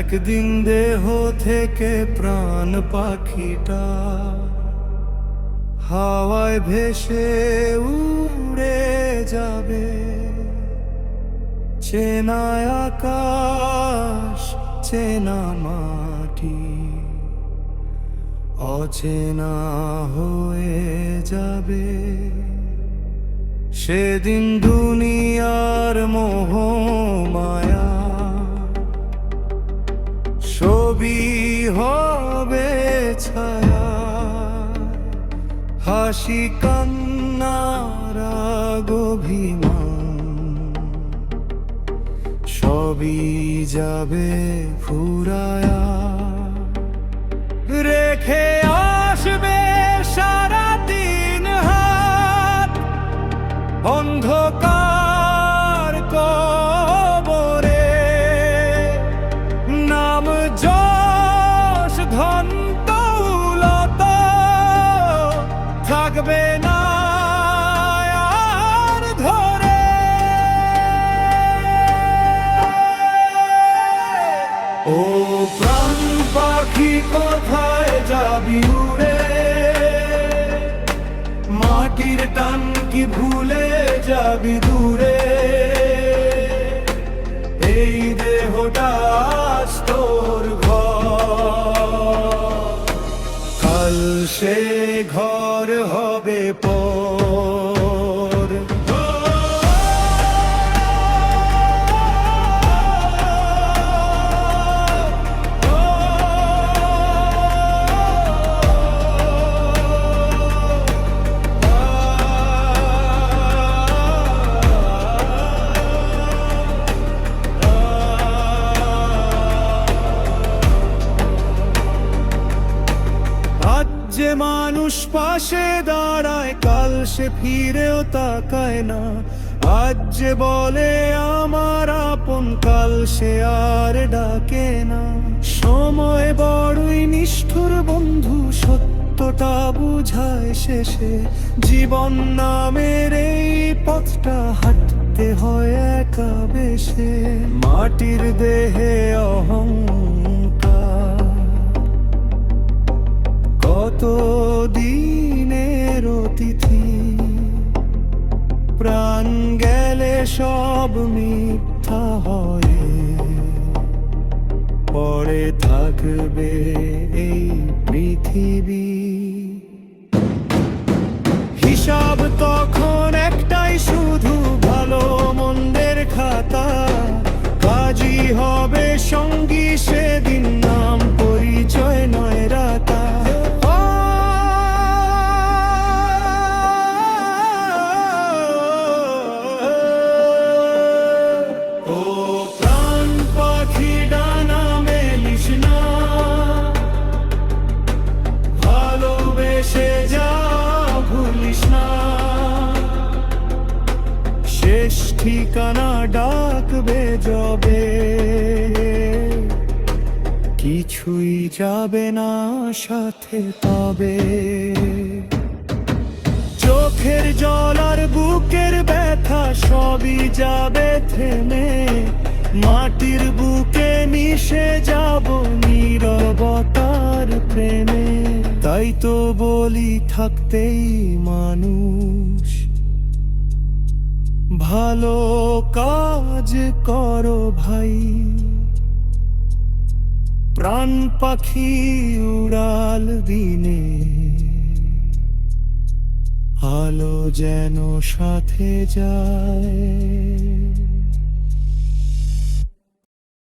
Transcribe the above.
একদিন দেহ থেকে প্রাণ পাখিটা হাওয়ায় ভেসে উড়ে যাবে। চেনা আকাশ, চেনা মাটি অচেনা হয়ে যাবে। সেদিন দুনিয়ার মোহ মায়া ছবি হবে ছায়া। হাসি কান্নার অভিমান সবই যাবে ফুরায়া। রেখে আসবে সারাদিন হাত অন্ধকার কবরে। নাম যশ ধন দৌলত থাকবে না আর ধরে। ও প্রাণ পাখি কোথায় যাবি উড়ে? মাটির টান কি ভুলে যাবি দূরে? এই দেহটা আজ তোর ঘর, কাল সে ঘর হবে পর। যে মানুষ পাশে দাঁড়ায় কাল সে ফিরেও তাকায় না। আজ যে বলে আমার আপন কাল সে আর ডাকে না। সময় বড়ই নিষ্ঠুর বন্ধু, সত্যটা বুঝায় শেষে। জীবন নামের এই পথটা হাঁটতে হয় একা বেশে। মাটির দেহে অহংকার কত দিনের অতিথি। প্রাণ গেলে সব মিথ্যা হয়, পড়ে থাকবে এই পৃথিবী। হিসাব তখন একটাই শুধু ভালো মন্দের খাতা। কাজী হবে সঙ্গী সেদিন, নাম পরিচয় নয় রাতা। ও প্রাণ পাখি ডানা মেলিস না, ভালোবেসে যা ভুলিস না। শেষ ঠিকানা ডাকবে যবে, কিছুই যাবে না সাথে তবে। চোখের জল আর বুকের ব্যথা সবই যাবে থেমে। মাটির বুকে মিশে যাব নীরবতার প্রেমে। তাই তো বলি থাকতেই মানুষ, ভালো কাজ করো ভাই। প্রাণ পাখি উড়াল দিনে, আলো যেন সাথে যায়।